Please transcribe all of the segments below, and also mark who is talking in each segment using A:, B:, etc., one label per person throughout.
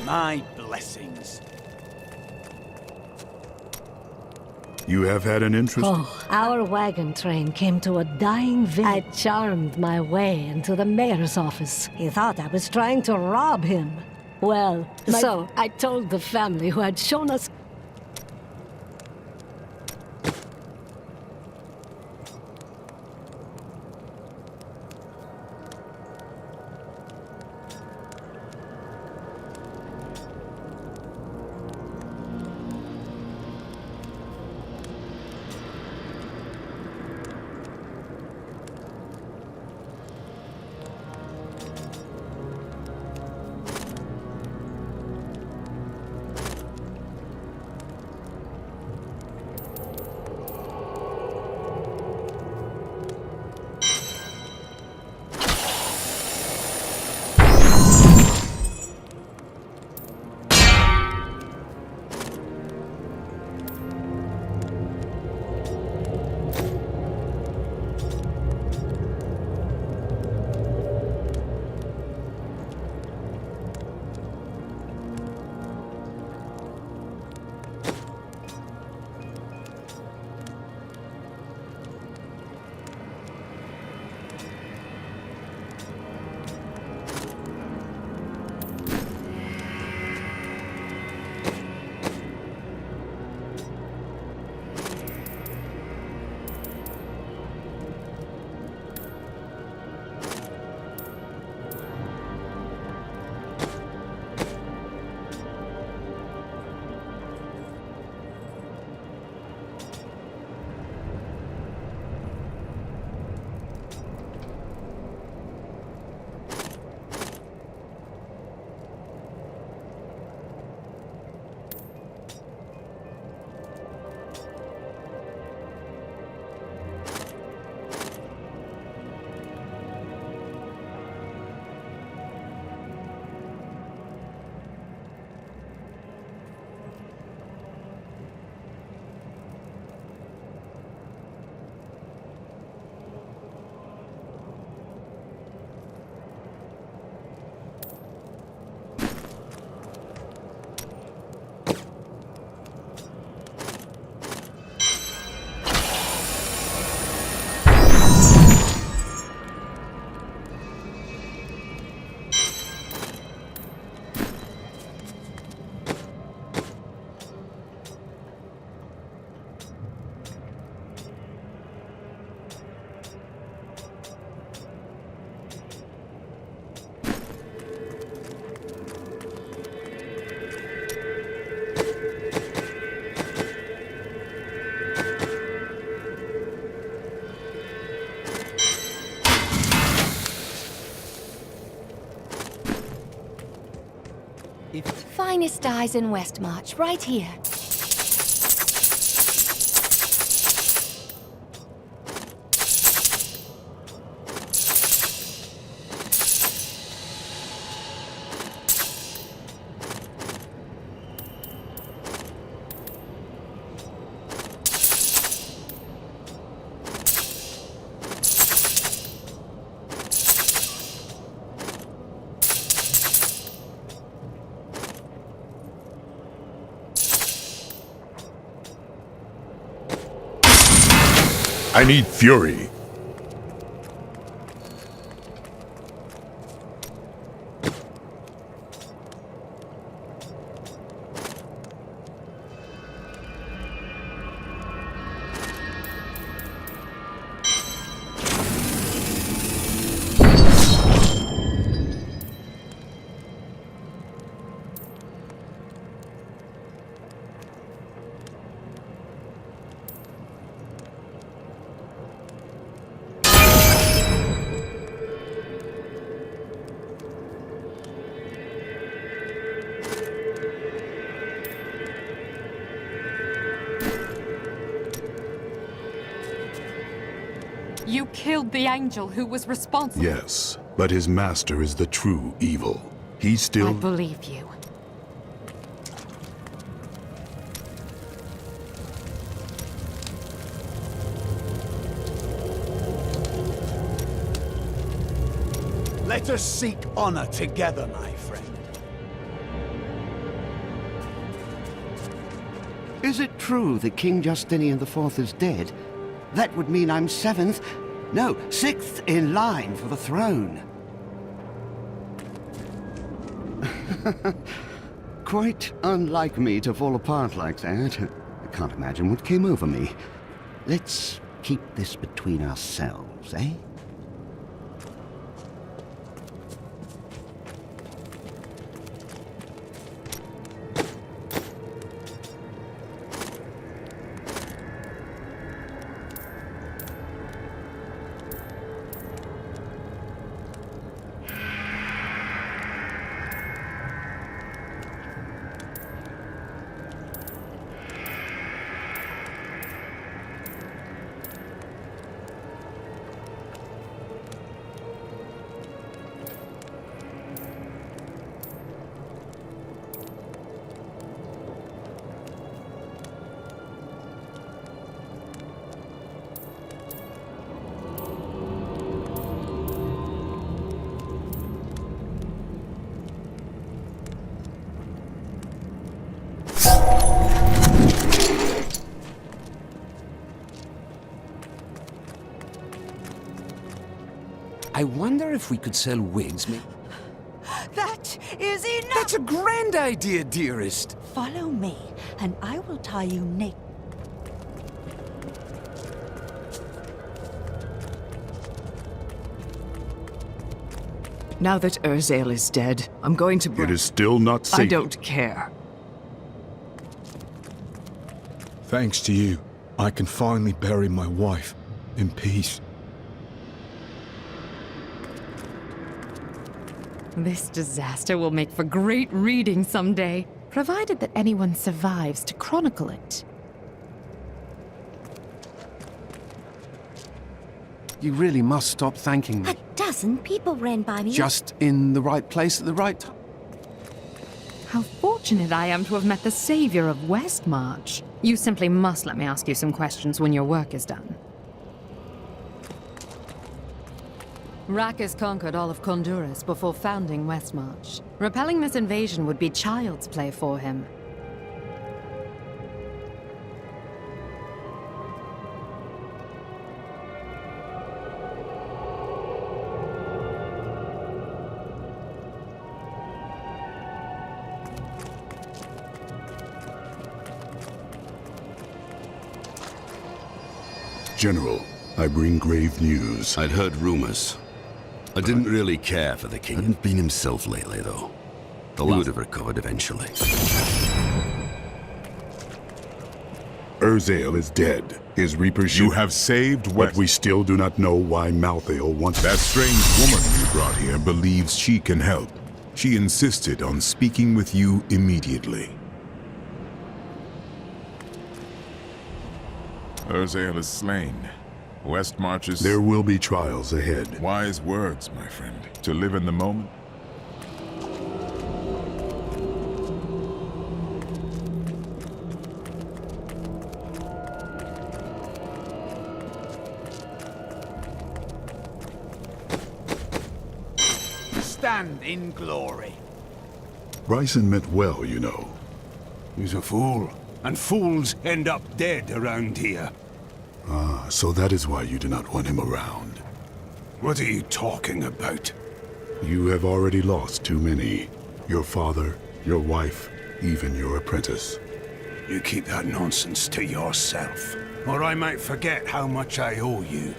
A: My blessings.
B: You have had an interesting...
C: Oh, our wagon train came to a dying village. I charmed my way into the mayor's office. He thought I was trying to rob him. Well, so I told the family who had shown us...
D: Finest eyes in Westmarch, right here.
B: I need fury.
E: You killed the angel who was responsible.
B: Yes, but his master is the true evil. He still...
E: I believe you.
A: Let us seek honor together, my friend. Is it true that King Justinian IV is dead? That would mean I'm sixth in line for the throne. Quite unlike me to fall apart like that. I can't imagine what came over me. Let's keep this between ourselves, eh?
F: I wonder if we could sell wigs,
G: That is enough!
F: That's a grand idea, dearest!
G: Follow me, and I will tie you naked.
H: Now that Urzael is dead, I'm going to
B: It is still not safe.
H: I don't care.
I: Thanks to you, I can finally bury my wife in peace.
E: This disaster will make for great reading someday, provided that anyone survives to chronicle it.
F: You really must stop thanking me.
D: A dozen people ran by me.
F: Just in the right place at the right time.
E: How fortunate I am to have met the savior of Westmarch. You simply must let me ask you some questions when your work is done. Rackus conquered all of Honduras before founding Westmarch. Repelling this invasion would be child's play for him.
B: General, I bring grave news.
J: I'd heard rumors. I didn't really care for the king. Hadn't been himself lately, though. He would have recovered eventually.
B: Urzael is dead. His reapers.
K: You have saved
B: But we still do not know why Malthael wants
K: That strange woman you brought here believes she can help. She insisted on speaking with you immediately. Urzael is slain. Westmarch is...
B: There will be trials ahead.
K: Wise words, my friend. To live in the moment.
L: Stand in glory.
B: Bryson meant well, you know.
L: He's a fool, and fools end up dead around here.
B: Ah, so that is why you do not want him around.
L: What are you talking about?
B: You have already lost too many. Your father, your wife, even your apprentice.
L: You keep that nonsense to yourself, or I might forget how much I owe you.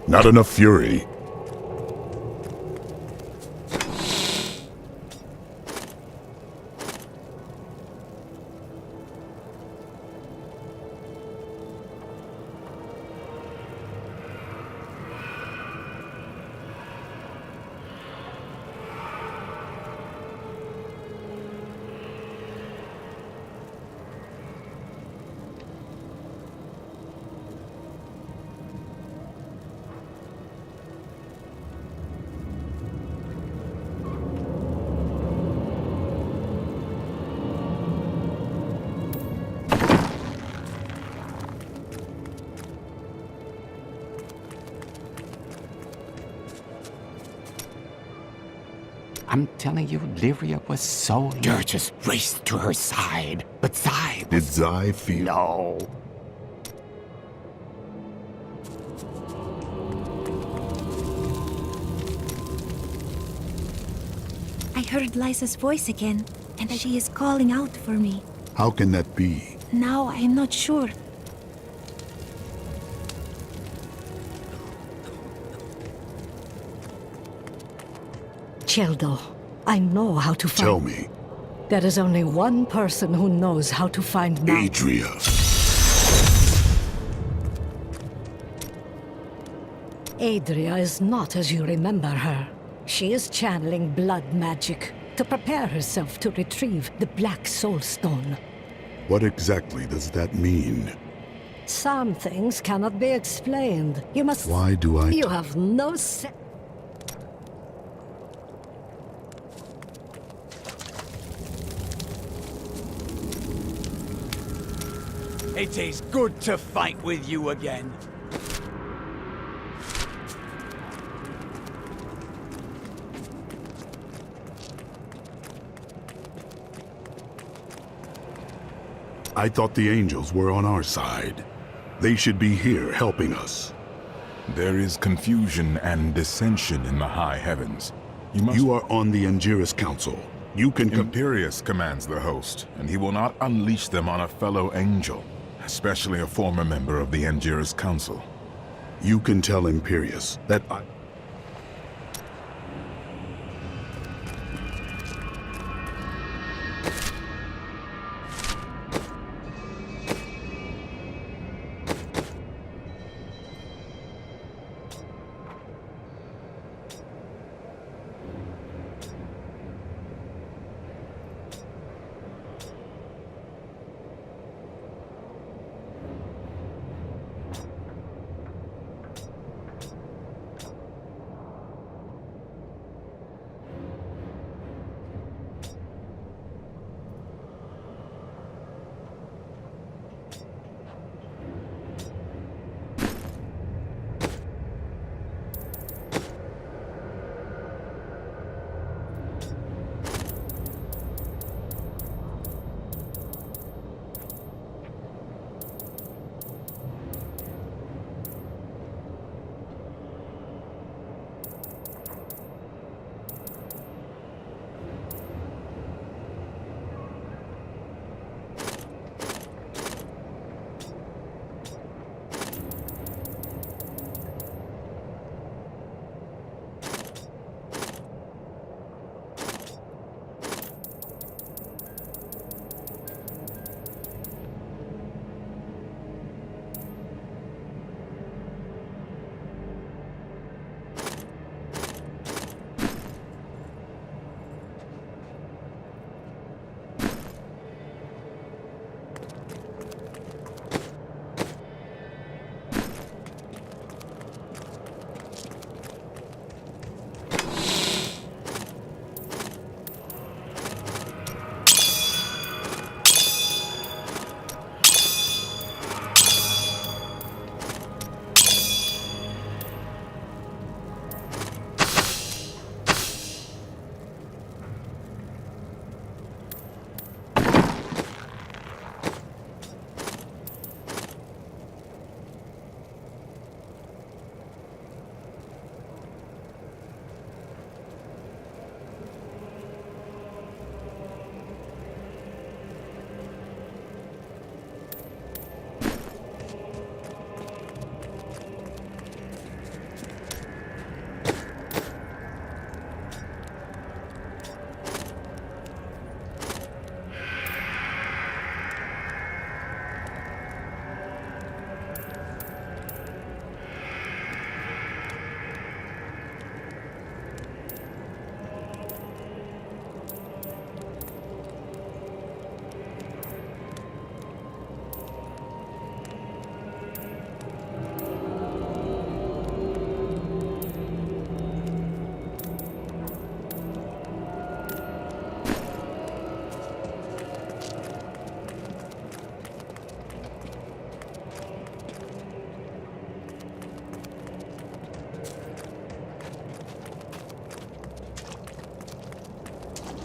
K: Not enough fury.
F: I'm telling you, Lyria was so... Dirges raced to her side, but Zai
K: Did Zai feel...
F: No.
D: I heard Lysa's voice again, and she is calling out for me.
K: How can that be?
D: Now I am not sure.
C: Cheldo, I know how to find...
K: Tell me.
C: There is only one person who knows how to find
K: Adria.
C: Adria is not as you remember her. She is channeling blood magic to prepare herself to retrieve the Black Soul Stone.
K: What exactly does that mean?
C: Some things cannot be explained. You must...
K: Why do I...
C: You have no sense.
M: It is good to fight with you again.
K: I thought the angels were on our side. They should be here helping us.
N: There is confusion and dissension in the high heavens.
K: You are on the Angiras Council. You can...
N: Imperius commands the host, and he will not unleash them on a fellow angel, especially a former member of the Angiras Council.
K: You can tell Imperius that I...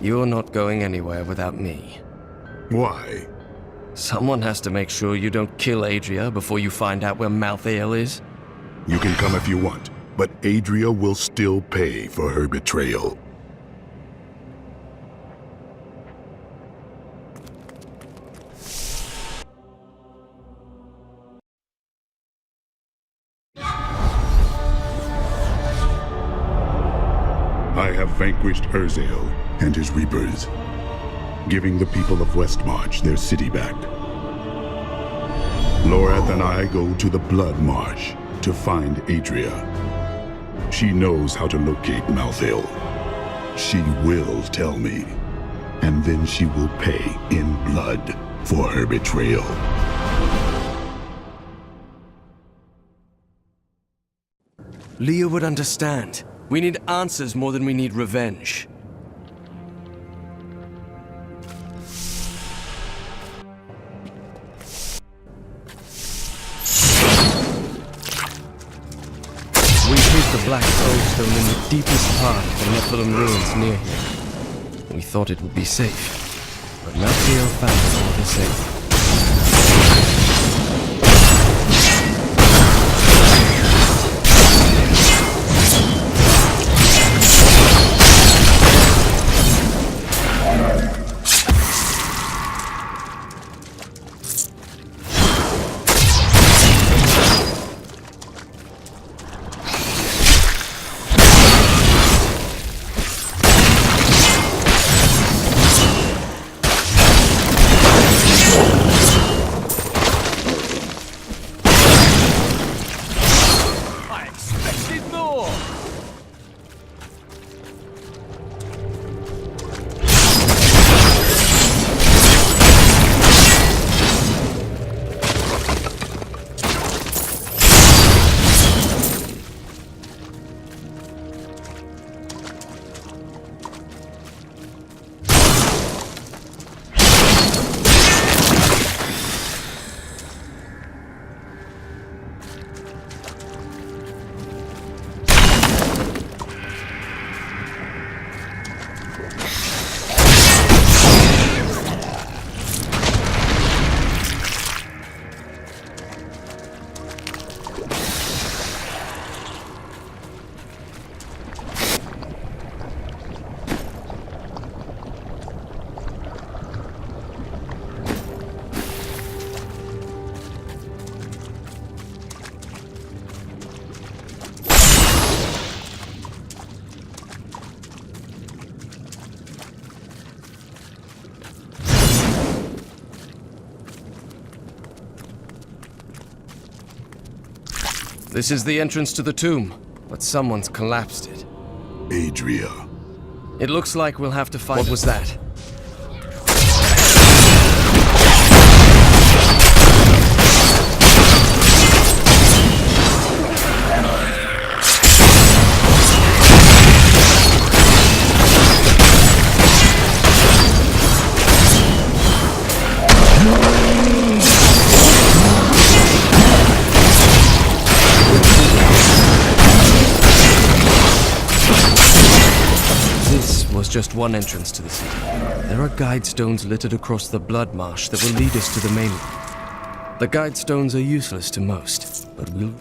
O: You're not going anywhere without me.
B: Why?
O: Someone has to make sure you don't kill Adria before you find out where Urzael is.
B: You can come if you want, but Adria will still pay for her betrayal. I have vanquished Urzael and his Reapers, giving the people of Westmarch their city back. Lorath and I go to the Blood Marsh to find Adria. She knows how to locate Urzael. She will tell me, and then she will pay in blood for her betrayal.
O: Leah would understand. We need answers more than we need revenge. We hid the black soulstone in the deepest part of the Nephilim ruins near here. We thought it would be safe, but Urzael found it all the same. This is the entrance to the tomb, but someone's collapsed it.
B: Adria.
O: It looks like we'll have to find... What was that? Just one entrance to the city. There are guide stones littered across the Blood Marsh that will lead us to the mainland. The guide stones are useless to most, but we'll...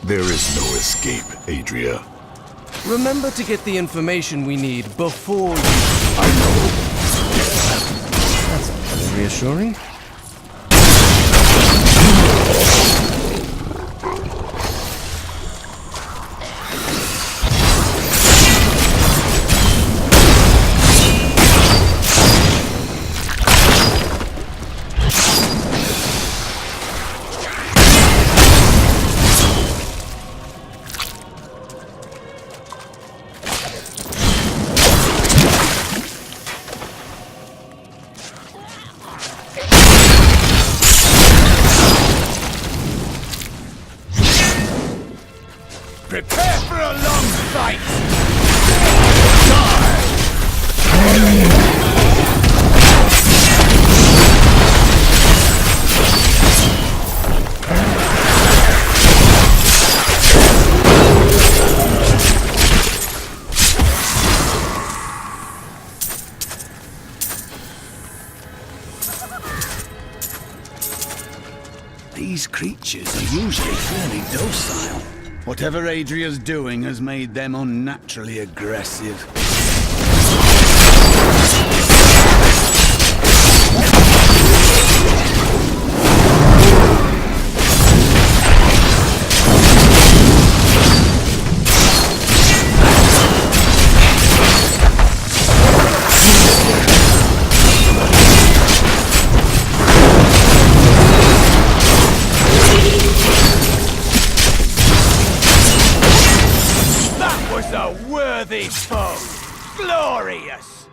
B: There is no escape, Adria.
O: Remember to get the information we need before you...
B: I know.
O: Reassuring?
M: Prepare for a long fight! Die! These creatures are usually fairly docile. Whatever Adria's doing has made them unnaturally aggressive. Worthy foe! Glorious!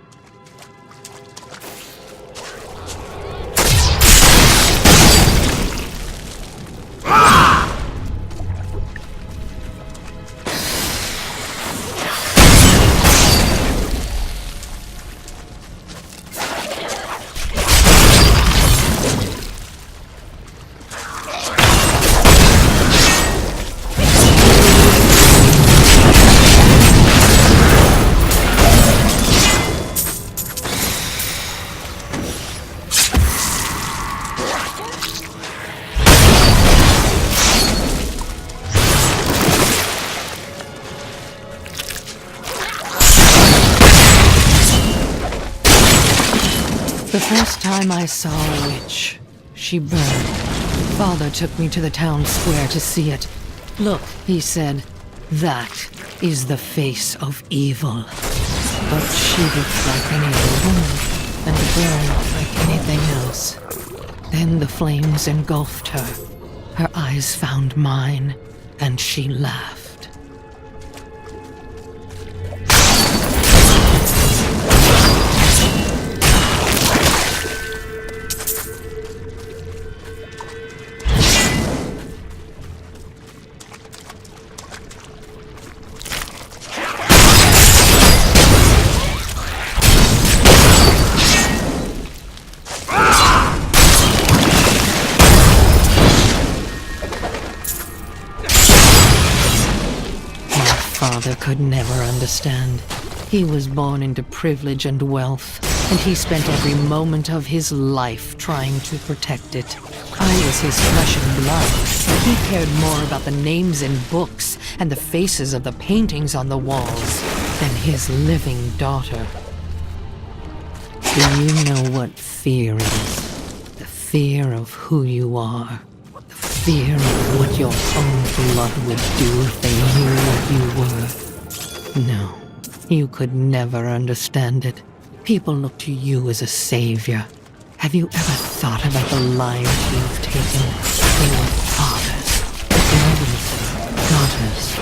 H: The first time I saw a witch, she burned. Father took me to the town square to see it. Look, he said, that is the face of evil. But she looked like any other woman, and burned like anything else. Then the flames engulfed her. Her eyes found mine, and she laughed. Father could never understand. He was born into privilege and wealth, and he spent every moment of his life trying to protect it. I was his flesh and blood, but he cared more about the names in books and the faces of the paintings on the walls than his living daughter. Do you know what fear is? The fear of who you are. Fear of what your own blood would do if they knew what you were. No, you could never understand it. People look to you as a savior. Have you ever thought about the lives you've taken? They were fathers, mothers, daughters.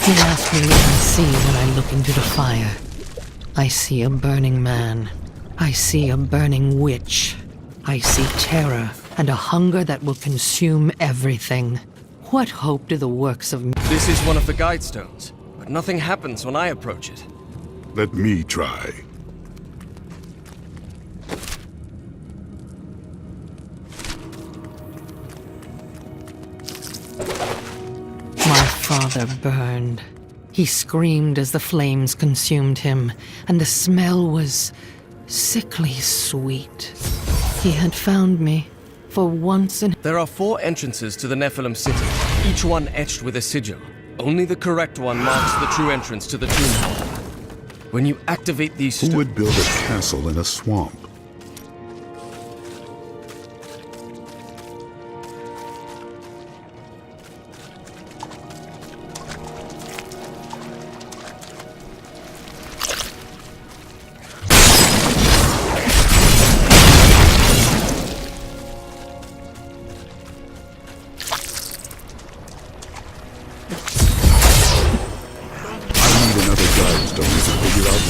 H: You ask me what I see when I look into the fire. I see a burning man. I see a burning witch. I see terror and a hunger that will consume everything. What hope do the works of...
O: This is one of the guide stones, but nothing happens when I approach it.
B: Let me try.
H: My father burned. He screamed as the flames consumed him, and the smell was sickly sweet. He had found me, for once in...
O: There are 4 entrances to the Nephilim city, each one etched with a sigil. Only the correct one marks the true entrance to the tomb. When you activate these...
B: Who would build a castle in a swamp?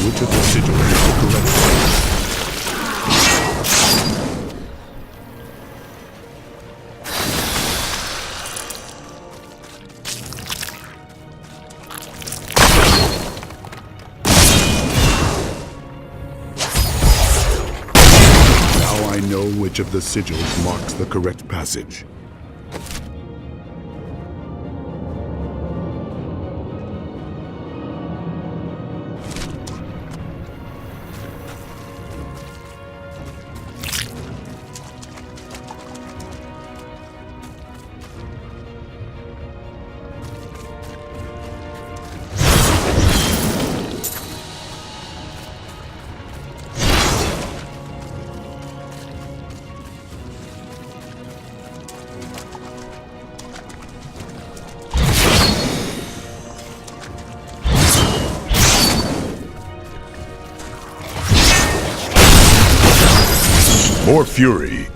B: Which of the sigils is the correct Now I know which of the sigils marks the correct passage. More fury.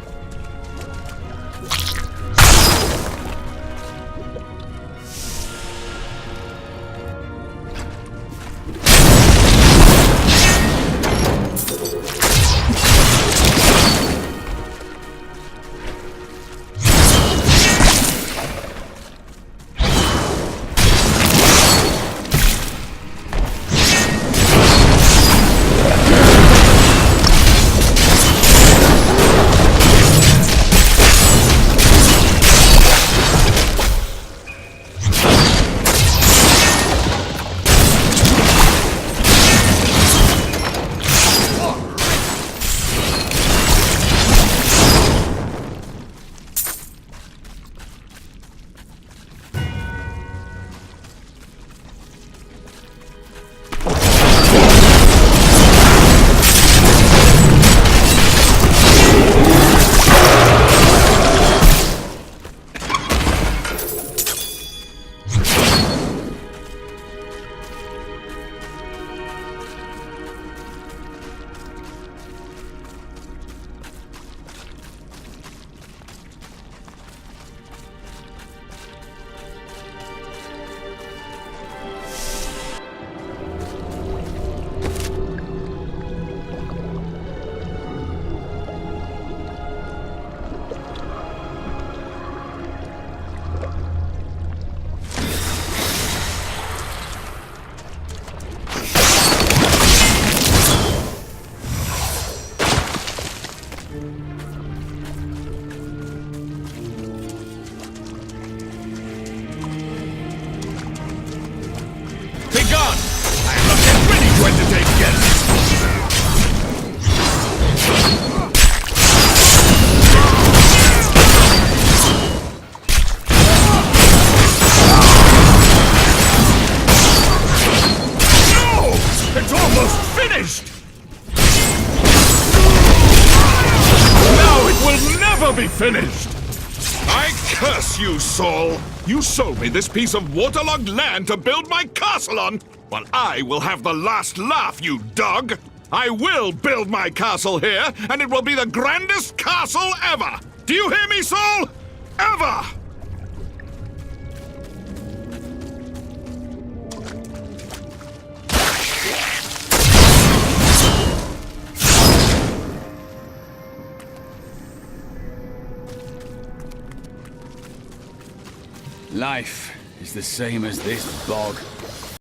P: Be finished! I curse you, Saul! You sold me this piece of waterlogged land to build my castle on! Well, I will have the last laugh, you dog! I will build my castle here, and it will be the grandest castle ever! Do you hear me, Saul? Ever!
M: Life is the same as this bog.